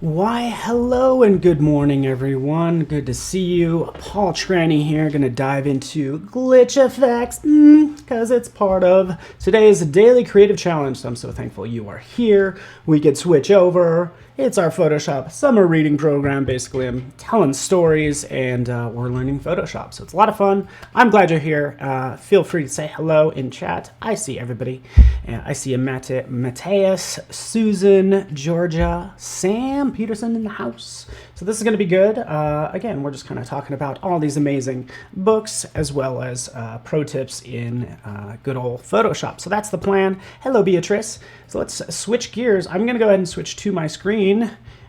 Why, hello and good morning, everyone. Good to see you. Paul Tranny here, going to dive into glitch effects because it's part of today's daily creative challenge. So I'm so thankful you are here. We could switch over. It's our Photoshop summer reading program. Basically, I'm telling stories and we're learning Photoshop. So it's a lot of fun. I'm glad you're here. Feel free to say hello in chat. I see everybody. I see a Mateus, Susan, Georgia, Sam Peterson in the house. So this is going to be good. Again, we're just kind of talking about all these amazing books as well as pro tips in good old Photoshop. So that's the plan. Hello, Beatrice. So let's switch gears. I'm going to go ahead and switch to my screen,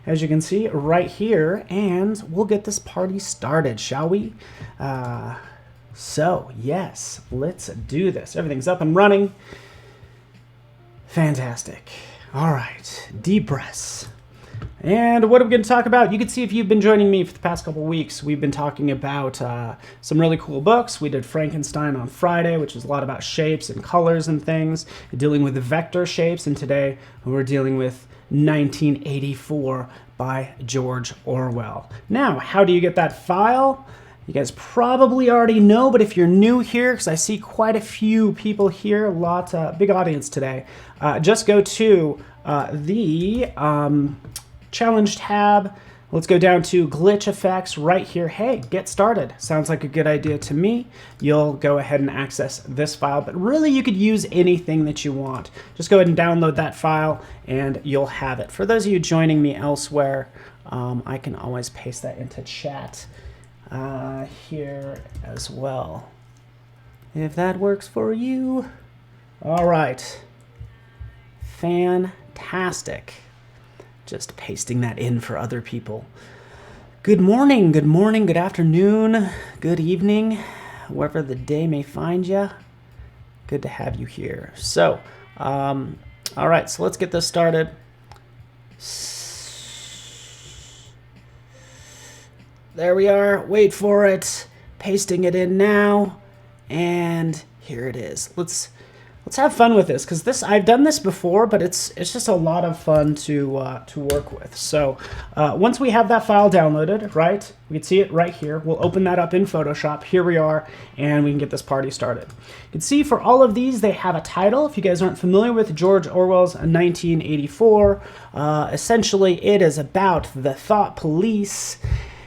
as you can see right here, and we'll get this party started, shall we? So yes, let's do this. Everything's up and running. Fantastic. All right, deep breaths. And what are we going to talk about? You can see if you've been joining me for the past couple weeks, we've been talking about some really cool books. We did Frankenstein on Friday, which is a lot about shapes and colors and things, dealing with the vector shapes. And today we're dealing with 1984 by George Orwell. Now, how do you get that file? You guys probably already know, but if you're new here, because I see quite a few people here, big audience today, just go to the challenge tab. Let's go down to glitch effects right here. Hey, get started. Sounds like a good idea to me. You'll go ahead and access this file, but really you could use anything that you want. Just go ahead and download that file and you'll have it. For those of you joining me elsewhere, I can always paste that into chat here as well, if that works for you. All right, fantastic. Just pasting that in for other people. Good morning, good afternoon, good evening, wherever the day may find you. Good to have you here. So, all right, so let's get this started. There we are. Wait for it. Pasting it in now, and here it is. Let's have fun with this, because I've done this before, but it's just a lot of fun to work with. So once we have that file downloaded, right, we can see it right here. We'll open that up in Photoshop. Here we are, and we can get this party started. You can see for all of these, they have a title. If you guys aren't familiar with George Orwell's 1984, essentially it is about the thought police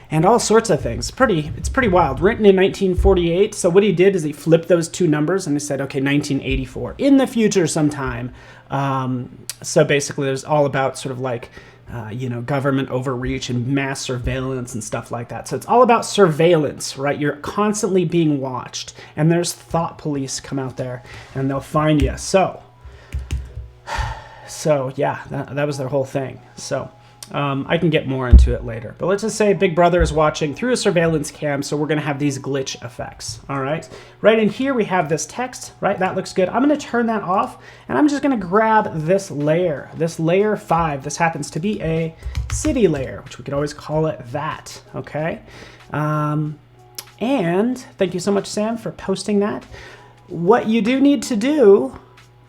and all sorts of things. It's pretty wild. Written in 1948. So what he did is he flipped those two numbers and he said, okay, 1984, in the future sometime. So basically there's all about sort of like, government overreach and mass surveillance and stuff like that. So it's all about surveillance, right? You're constantly being watched, and there's thought police come out there and they'll find you. So yeah, that was their whole thing. So I can get more into it later, but let's just say Big Brother is watching through a surveillance cam, so we're going to have these glitch effects. All right, right in here we have this text, right? That looks good. I'm going to turn that off, and I'm just going to grab this layer 5. This happens to be a city layer, which we could always call it that. Okay, and thank you so much, Sam, for posting that. What you do need to do,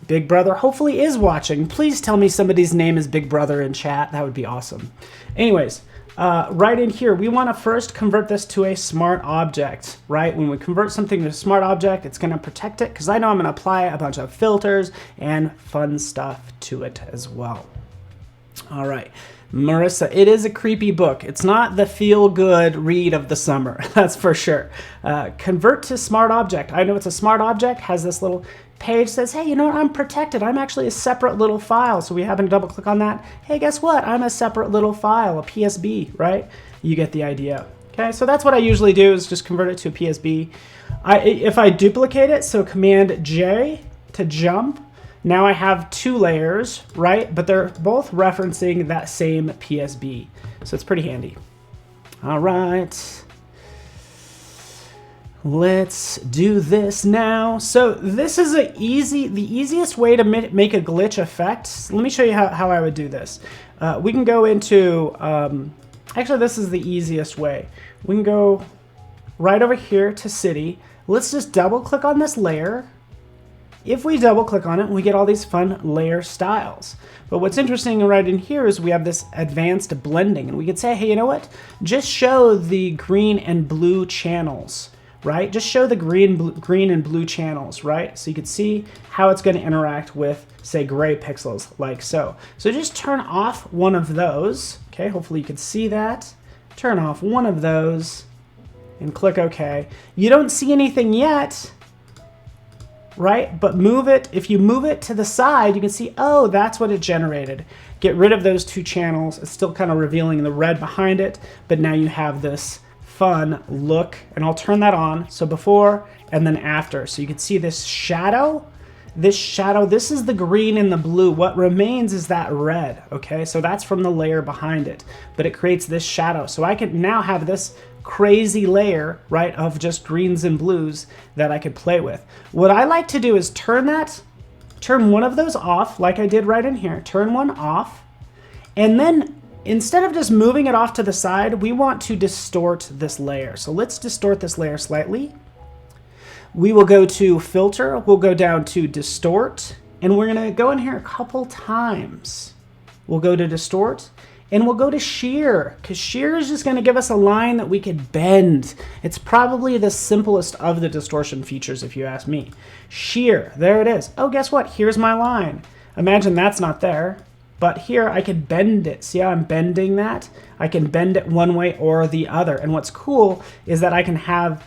Big Brother hopefully is watching. Please tell me somebody's name is Big Brother in chat. That would be awesome. Anyways, right in here, we want to first convert this to a smart object, right? When we convert something to a smart object, it's going to protect it, because I know I'm going to apply a bunch of filters and fun stuff to it as well. All right. Marissa, it is a creepy book. It's not the feel-good read of the summer, that's for sure. Convert to smart object. I know it's a smart object, has this little page says, hey, you know what, I'm protected. I'm actually a separate little file. So we happen to double click on that. Hey, guess what? I'm a separate little file, a PSB, right? You get the idea. Okay, so that's what I usually do, is just convert it to a PSB. If I duplicate it, so Command J to jump, now I have two layers, right? But they're both referencing that same PSB. So it's pretty handy. All right. Let's do this now. So this is the easiest way to make a glitch effect. Let me show you how I would do this. We can go into, actually this is the easiest way. We can go right over here to city. Let's just double click on this layer if we double click on it, we get all these fun layer styles. But what's interesting right in here is we have this advanced blending, and we could say, hey, you know what? Just show the green and blue channels, right? Just show the green and blue channels, right? So you can see how it's going to interact with, say, gray pixels, like so. So just turn off one of those. Okay, hopefully you can see that. Turn off one of those and click OK. You don't see anything yet, right? But move it. If you move it to the side, you can see, oh, that's what it generated. Get rid of those two channels. It's still kind of revealing the red behind it, but now you have this fun look, and I'll turn that on. So before and then after. So you can see this shadow. This is the green and the blue. What remains is that red, okay? So that's from the layer behind it, but it creates this shadow. So I can now have this crazy layer, right, of just greens and blues that I could play with. What I like to do is turn one of those off, like I did right in here, turn one off, and then instead of just moving it off to the side, we want to distort this layer. So let's distort this layer slightly. We will go to filter, we'll go down to distort, and we're gonna go in here a couple times. We'll go to distort, and we'll go to shear, because shear is just gonna give us a line that we could bend. It's probably the simplest of the distortion features, if you ask me. Shear, there it is. Oh, guess what? Here's my line. Imagine that's not there, but here I could bend it. See how I'm bending that? I can bend it one way or the other. And what's cool is that I can have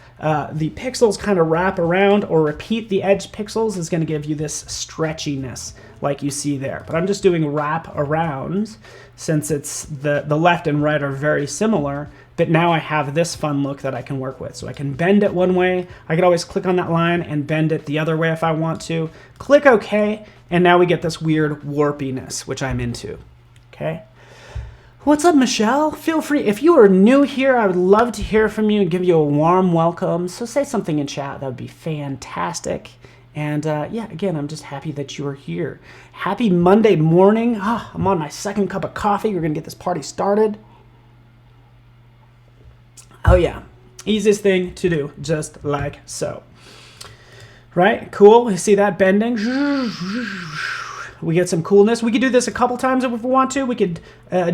the pixels kind of wrap around or repeat the edge pixels is going to give you this stretchiness like you see there. But I'm just doing wrap around since it's the left and right are very similar, but now I have this fun look that I can work with. So I can bend it one way. I could always click on that line and bend it the other way if I want to. Click OK, and now we get this weird warpiness, which I'm into. Okay. What's up, Michelle? Feel free, if you are new here, I would love to hear from you and give you a warm welcome. So say something in chat, that would be fantastic. And yeah, again, I'm just happy that you are here. Happy Monday morning. I'm on my second cup of coffee. We're gonna get this party started. Oh yeah, easiest thing to do, just like so. Right, cool, you see that bending? We get some coolness. We could do this a couple times if we want to. We could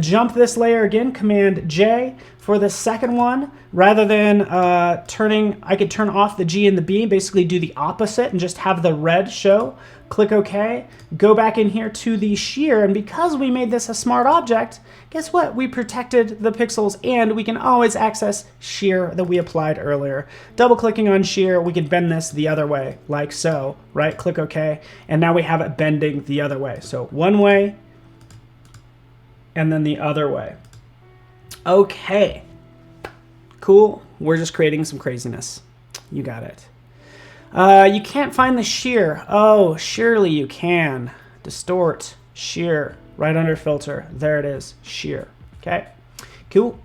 jump this layer again, Command J for the second one. Rather than I could turn off the G and the B, basically do the opposite and just have the red show. Click OK, go back in here to the shear, and because we made this a smart object, guess what? We protected the pixels, and we can always access shear that we applied earlier. Double clicking on shear, we can bend this the other way, like so, right? Click OK, and now we have it bending the other way. So one way, and then the other way. Okay, cool. We're just creating some craziness. You got it. You can't find the shear. Oh, surely you can. Distort, shear, right under filter. There it is, shear. Okay, cool.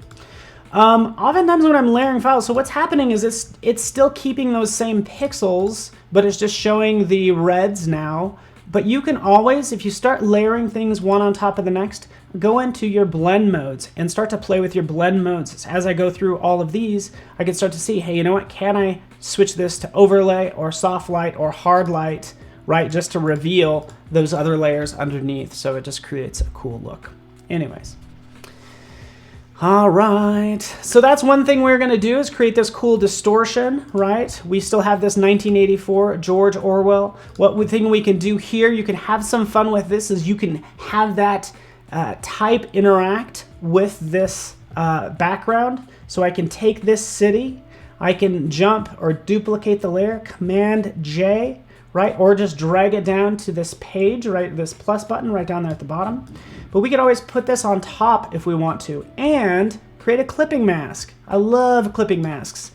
Oftentimes when I'm layering files, so what's happening is it's still keeping those same pixels, but it's just showing the reds now. But you can always, if you start layering things one on top of the next, go into your blend modes and start to play with your blend modes. As I go through all of these, I can start to see, hey, you know what? Can I switch this to overlay or soft light or hard light, right? Just to reveal those other layers underneath. So it just creates a cool look. Anyways. All right, so that's one thing we're gonna do is create this cool distortion, right? We still have this 1984 George Orwell. What thing we can do here, you can have some fun with this, is you can have that type interact with this background. So I can take this city, I can jump or duplicate the layer, Command J, right? Or just drag it down to this page, right? This plus button right down there at the bottom. But we could always put this on top if we want to, and create a clipping mask. I love clipping masks.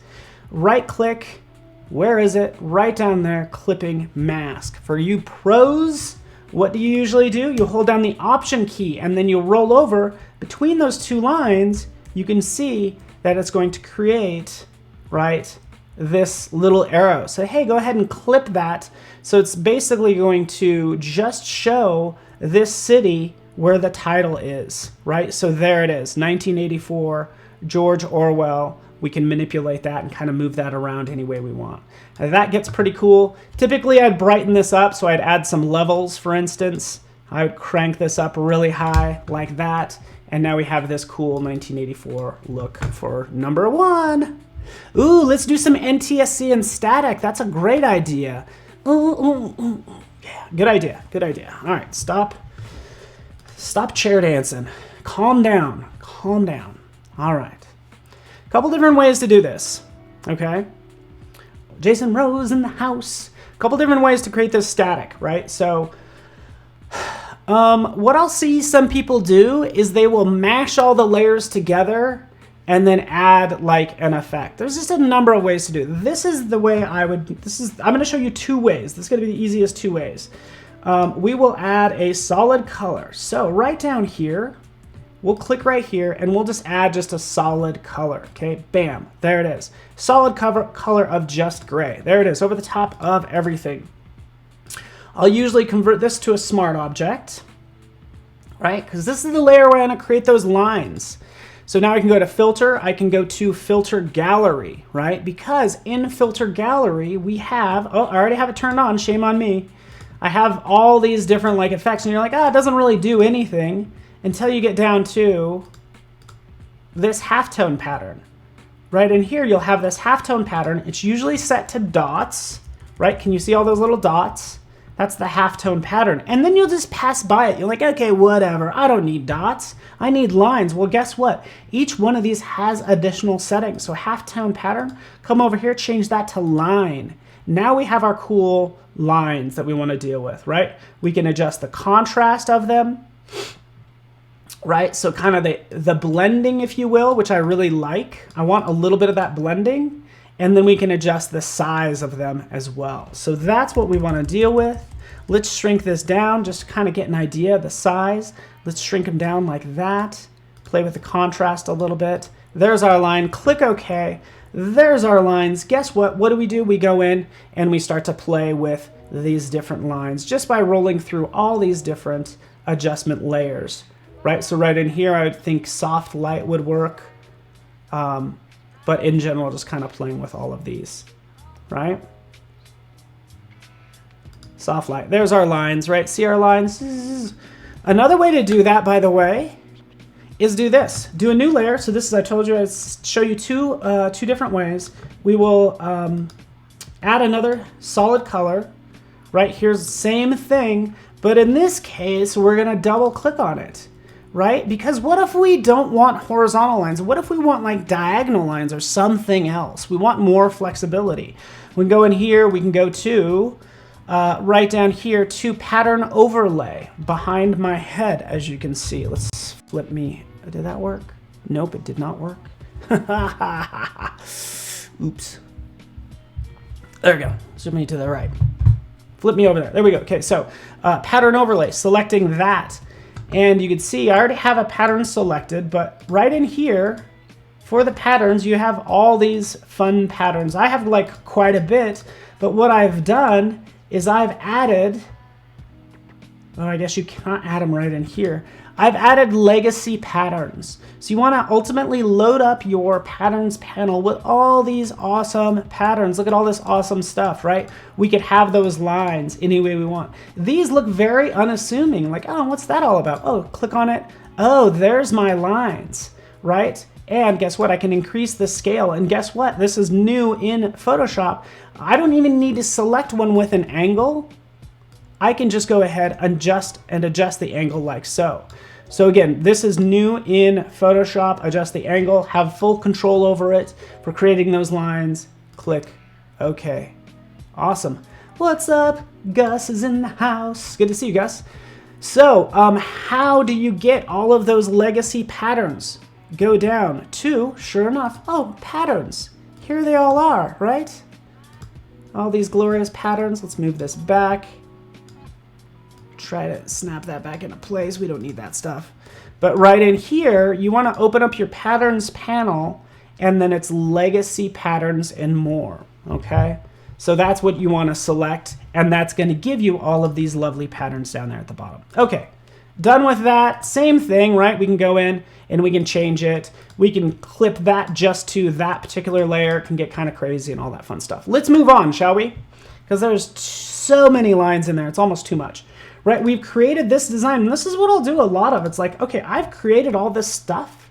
Right click, where is it? Right down there, clipping mask. For you pros, what do you usually do? You hold down the Option key and then you'll roll over between those two lines. You can see that it's going to create, right, this little arrow. So hey, go ahead and clip that. So it's basically going to just show this city where the title is, right? So there it is, 1984, George Orwell, we can manipulate that and kind of move that around any way we want. Now that gets pretty cool. Typically I'd brighten this up, so I'd add some levels, for instance. I would crank this up really high like that, and now we have this cool 1984 look for number 1. Ooh, let's do some NTSC and static. That's a great idea. Ooh. Yeah, good idea, good idea. All right, stop chair dancing. Calm down, calm down. All right. A couple different ways to do this, okay? Jason Rose in the house. A couple different ways to create this static, right? So what I'll see some people do is they will mash all the layers together and then add like an effect. There's just a number of ways to do it. This is the way I would, I'm gonna show you 2 ways. This is gonna be the easiest 2 ways. We will add a solid color. So right down here, we'll click right here and we'll just add just a solid color, okay? Bam, there it is. Solid color of just gray. There it is, over the top of everything. I'll usually convert this to a smart object, right? Because this is the layer where I'm gonna create those lines. So now I can go to filter, I can go to filter gallery, right? Because in filter gallery, we have, oh, I already have it turned on, shame on me. I have all these different like effects and you're like, it doesn't really do anything until you get down to this halftone pattern. Right in here, you'll have this halftone pattern. It's usually set to dots, right? Can you see all those little dots? That's the halftone pattern. And then you'll just pass by it. You're like, okay, whatever. I don't need dots. I need lines. Well, guess what? Each one of these has additional settings. So halftone pattern, come over here, change that to line. Now we have our cool lines that we want to deal with, right? We can adjust the contrast of them, right? So kind of the blending, if you will, which I really like. I want a little bit of that blending. And then we can adjust the size of them as well. So that's what we want to deal with. Let's shrink this down just to kind of get an idea of the size. Let's shrink them down like that. Play with the contrast a little bit. There's our line. Click OK. There's our lines. Guess what? What do? We go in and we start to play with these different lines just by rolling through all these different adjustment layers, right? So right in here, I would think soft light would work. But in general, just kind of playing with all of these, right? Soft light. There's our lines, right? See our lines? Another way to do that, by the way, is do this. Do a new layer. So this is, I told you, I'd show you two different ways. We will add another solid color. Right here's the same thing, but in this case, we're gonna double click on it. Right? Because what if we don't want horizontal lines? What if we want like diagonal lines or something else? We want more flexibility. We can go in here, we can go to, right down here, to pattern overlay behind my head, as you can see. Let's flip me. Did that work? Nope, it did not work. Oops. There we go. Zoom me to the right. Flip me over there. There we go. Okay, so pattern overlay, selecting that. And you can see I already have a pattern selected, but right in here for the patterns, you have all these fun patterns. I have like quite a bit, but what I've done is I've added, well, I guess you can't add them right in here. I've added legacy patterns. So you want to ultimately load up your patterns panel with all these awesome patterns. Look at all this awesome stuff, right? We could have those lines any way we want. These look very unassuming, like, oh, what's that all about? Oh, click on it. Oh, there's my lines, right? And guess what? I can increase the scale. And guess what? This is new in Photoshop. I don't even need to select one with an angle. I can just go ahead and adjust the angle like so. So again, this is new in Photoshop. Adjust the angle, have full control over it for creating those lines. Click OK. Awesome. What's up? Gus is in the house. Good to see you, Gus. So how do you get all of those legacy patterns? Go down to, sure enough, oh, patterns. Here they all are, right? All these glorious patterns. Let's move this back. Try to snap that back into place. We don't need that stuff. But right in here, you want to open up your patterns panel, and then it's legacy patterns and more, okay? So that's what you want to select, and that's going to give you all of these lovely patterns down there at the bottom. Okay, Done with that, same thing, right? We can go in and we can change it. We can clip that just to that particular layer. It can get kind of crazy and all that fun stuff. Let's move on, shall we? Because there's so many lines in there, it's almost too much, right? We've created this design, and this is what I'll do a lot of. It's like, okay, I've created all this stuff.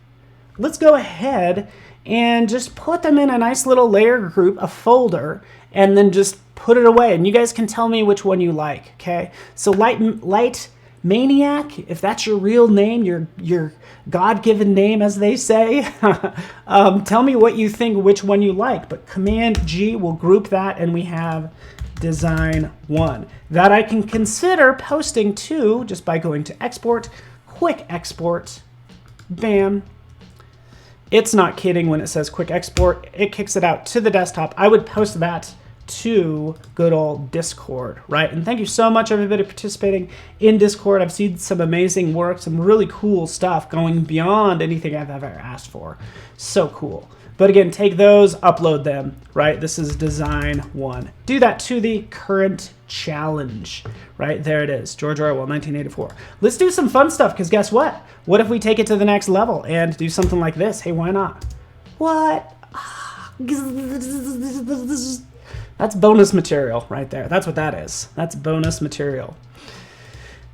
Let's go ahead and just put them in a nice little layer group, a folder, and then just put it away. And you guys can tell me which one you like, okay? So Light Maniac, if that's your real name, your God-given name, as they say, tell me what you think, which one you like. But Command G will group that, and we have Design 1. That I can consider posting to just by going to Export, Quick Export, bam. It's not kidding when it says Quick Export. It kicks it out to the desktop. I would post that to good old Discord, right? And thank you so much, everybody participating in Discord. I've seen some amazing work, some really cool stuff going beyond anything I've ever asked for. So cool. But again, take those, upload them, right? This is Design 1. Do that to the current challenge, right? There it is, George Orwell, 1984. Let's do some fun stuff, because guess what? What if we take it to the next level and do something like this? Hey, why not? What? That's bonus material right there. That's what that is. That's bonus material.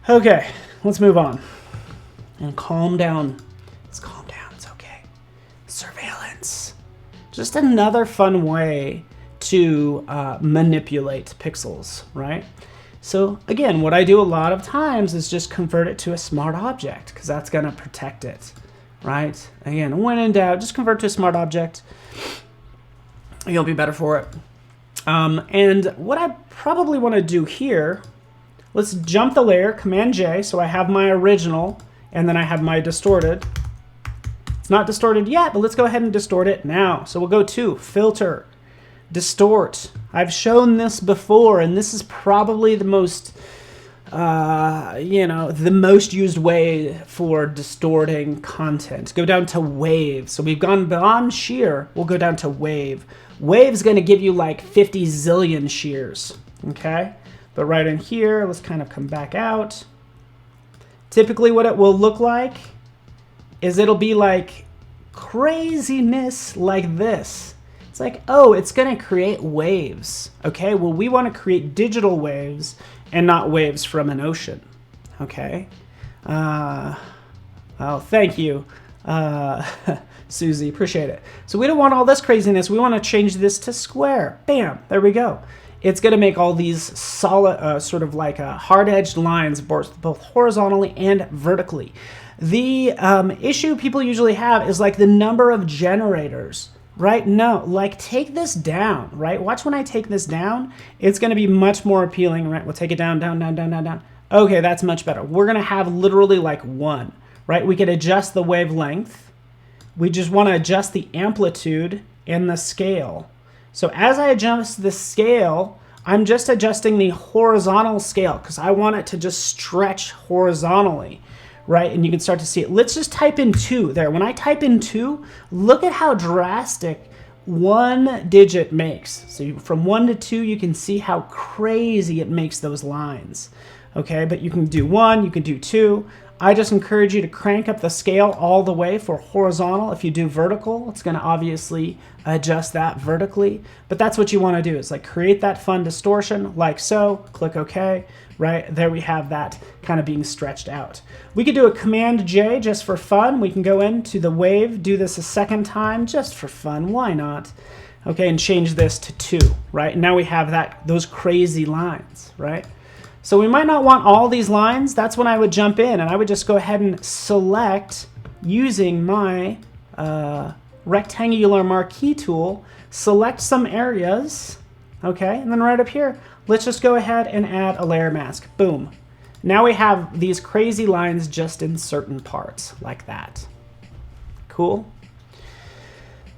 Okay, let's move on. And calm down. Let's calm down. It's okay. Surveillance. Just another fun way to manipulate pixels, right? So again, what I do a lot of times is just convert it to a smart object, because that's going to protect it, right? Again, when in doubt, just convert to a smart object. You'll be better for it. And what I probably want to do here, let's jump the layer, Command J, so I have my original, and then I have my distorted. It's not distorted yet, but let's go ahead and distort it now. So we'll go to Filter, Distort. I've shown this before, and this is probably the most, the most used way for distorting content. Go down to Wave. So we've gone beyond shear, we'll go down to Wave. Wave's going to give you like 50 zillion shears, okay? But right in here, let's kind of come back out. Typically what it will look like is it'll be like craziness like this. It's like, oh, it's going to create waves, okay? Well, we want to create digital waves and not waves from an ocean, okay? Oh, thank you. Susie, appreciate it. So we don't want all this craziness. We want to change this to square. Bam, there we go. It's going to make all these solid, sort of like hard-edged lines, both horizontally and vertically. The issue people usually have is like the number of generators, right? No, like take this down, right? Watch when I take this down, it's going to be much more appealing, right? We'll take it down, down, down, down, down, down. Okay, that's much better. We're going to have literally like one, right? We could adjust the wavelength. We just want to adjust the amplitude and the scale. So as I adjust the scale, I'm just adjusting the horizontal scale because I want it to just stretch horizontally, right? And you can start to see it. Let's just type in 2 there. When I type in 2, look at how drastic one digit makes. So from 1 to 2, you can see how crazy it makes those lines. Okay, but you can do 1, you can do 2. I just encourage you to crank up the scale all the way for horizontal. If you do vertical, it's going to obviously adjust that vertically. But that's what you want to do, is like create that fun distortion like so. Click OK. Right there we have that kind of being stretched out. We could do a Command J just for fun. We can go into the wave, do this a second time just for fun. Why not? Okay, and change this to 2. Right, and now we have those crazy lines. Right. So we might not want all these lines. That's when I would jump in and I would just go ahead and select using my rectangular marquee tool, select some areas, okay? And then right up here, let's just go ahead and add a layer mask. Boom. Now we have these crazy lines just in certain parts like that. Cool.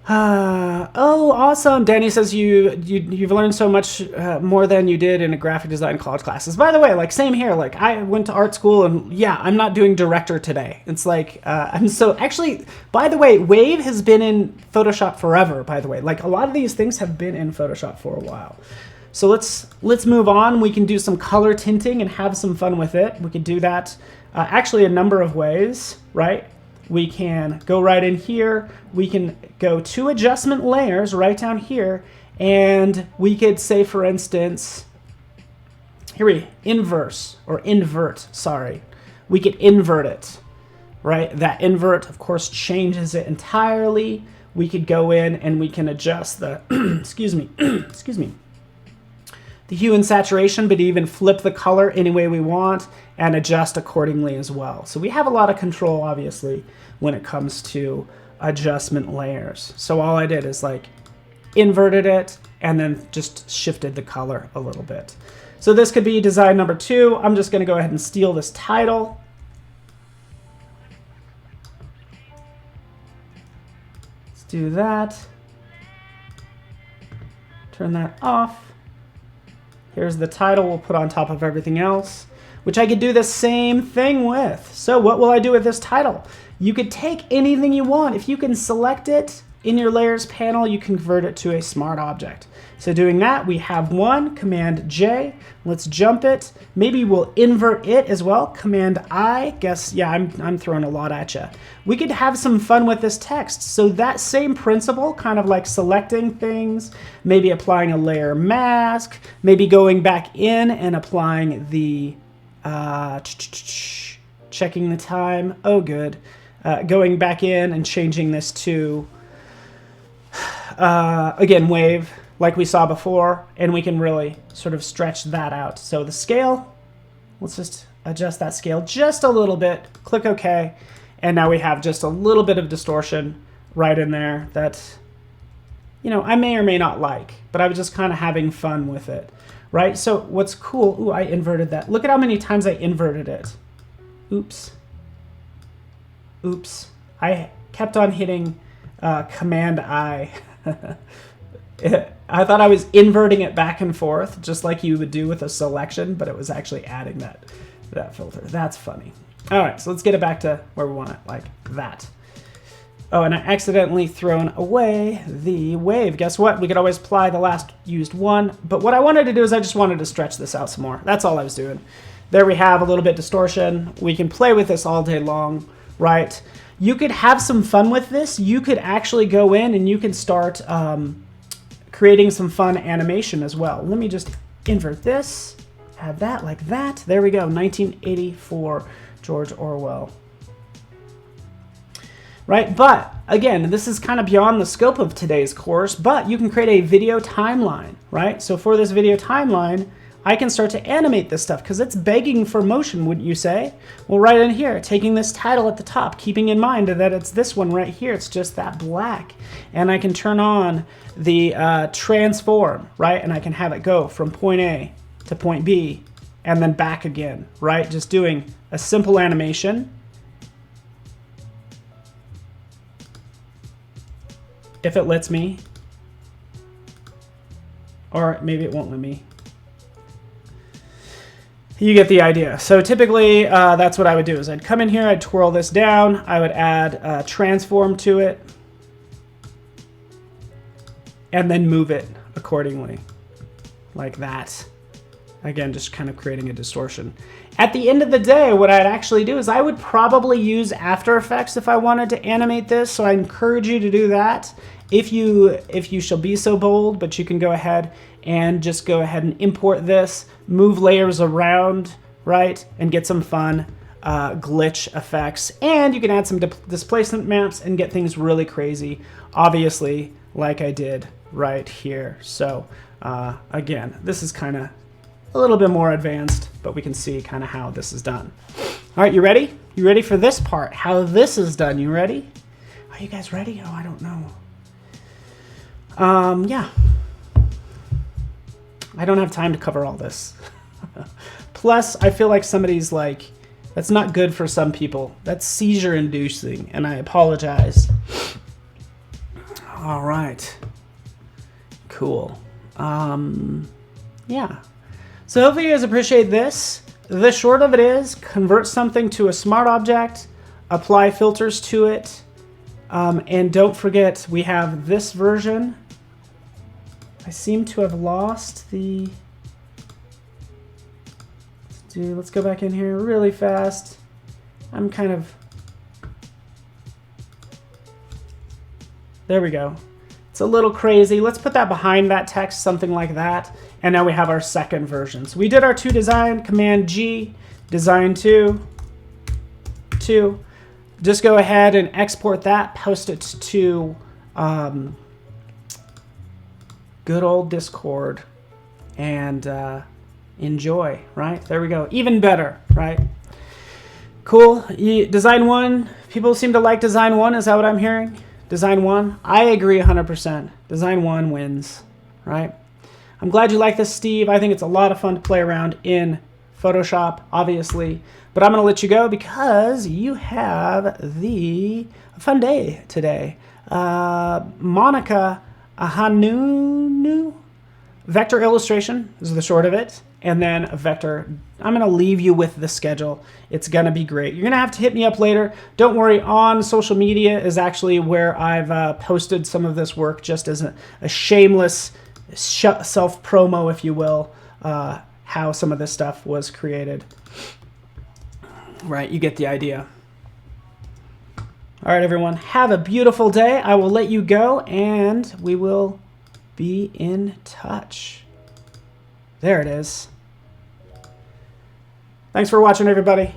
Oh, awesome. Danny says you've learned so much more than you did in a graphic design college classes. By the way, like same here. Like I went to art school and yeah, I'm not doing director today. It's like I'm so actually. By the way, Wave has been in Photoshop forever. By the way, like a lot of these things have been in Photoshop for a while. So let's move on. We can do some color tinting and have some fun with it. We could do that actually a number of ways, right? We can go right in here. We can go to adjustment layers right down here. And we could say, for instance, invert, sorry. We could invert it, right? That invert, of course, changes it entirely. We could go in and we can adjust the, excuse me, the hue and saturation, but even flip the color any way we want and adjust accordingly as well. So we have a lot of control, obviously, when it comes to adjustment layers. So all I did is like inverted it and then just shifted the color a little bit. So this could be design number 2. I'm just going to go ahead and steal this title. Let's do that. Turn that off. Here's the title we'll put on top of everything else, which I could do the same thing with. So what will I do with this title? You could take anything you want. If you can select it in your layers panel, you convert it to a smart object. So doing that, we have one, Command J. Let's jump it. Maybe we'll invert it as well. Command I. Guess, yeah, I'm throwing a lot at you. We could have some fun with this text. So that same principle, kind of like selecting things, maybe applying a layer mask, maybe going back in and applying the, checking the time. Oh, good. Going back in and changing this to, again, wave, like we saw before, and we can really sort of stretch that out. So the scale, let's just adjust that scale just a little bit, click OK, and now we have just a little bit of distortion right in there that, you know, I may or may not like, but I was just kind of having fun with it, right? So what's cool, ooh, I inverted that. Look at how many times I inverted it. Oops. Oops. I kept on hitting Command I. I thought I was inverting it back and forth, just like you would do with a selection, but it was actually adding that filter. That's funny. All right, so let's get it back to where we want it, like that. Oh, and I accidentally thrown away the wave. Guess what? We could always apply the last used one, but what I wanted to do is I just wanted to stretch this out some more. That's all I was doing. There we have a little bit distortion. We can play with this all day long, right? You could have some fun with this. You could actually go in and you can start creating some fun animation as well. Let me just invert this, add that like that. There we go, 1984, George Orwell. Right, but again, this is kind of beyond the scope of today's course, but you can create a video timeline, right? So for this video timeline, I can start to animate this stuff because it's begging for motion, wouldn't you say? Well, right in here, taking this title at the top, keeping in mind that it's this one right here. It's just that black. And I can turn on the transform, right? And I can have it go from point A to point B and then back again, right? Just doing a simple animation. If it lets me. Or maybe it won't let me. You get the idea. So typically, that's what I would do is I'd come in here, I'd twirl this down, I would add transform to it, and then move it accordingly, like that. Again, just kind of creating a distortion. At the end of the day, what I'd actually do is I would probably use After Effects if I wanted to animate this, so I encourage you to do that if you shall be so bold, but you can go ahead and just go ahead and import this, move layers around, right, and get some fun glitch effects. And you can add some displacement maps and get things really crazy, obviously, like I did right here. So again, this is kind of a little bit more advanced, but we can see kind of how this is done. All right, you ready? You ready for this part? How this is done? You ready? Are you guys ready? Oh, I don't know. Yeah. I don't have time to cover all this. Plus, I feel like somebody's like, that's not good for some people. That's seizure inducing, and I apologize. All right. Cool. Yeah. So hopefully you guys appreciate this. The short of it is convert something to a smart object, apply filters to it, and don't forget we have this version I seem to have lost the... Let's go back in here really fast. I'm kind of... There we go. It's a little crazy. Let's put that behind that text, something like that. And now we have our second version. So we did our 2 design, Command G, design 2. Just go ahead and export that, post it to good old Discord, and enjoy, right? There we go. Even better, right? Cool. Design 1, people seem to like design 1. Is that what I'm hearing? Design 1? I agree 100%. Design 1 wins, right? I'm glad you like this, Steve. I think it's a lot of fun to play around in Photoshop, obviously. But I'm going to let you go because you have the fun day today. Monica Ahanunu. Vector illustration is the short of it. And then a vector. I'm going to leave you with the schedule. It's going to be great. You're going to have to hit me up later. Don't worry, on social media is actually where I've posted some of this work just as a shameless self-promo, if you will, how some of this stuff was created. Right, you get the idea. All right, everyone, have a beautiful day. I will let you go, and we will be in touch. There it is. Thanks for watching, everybody.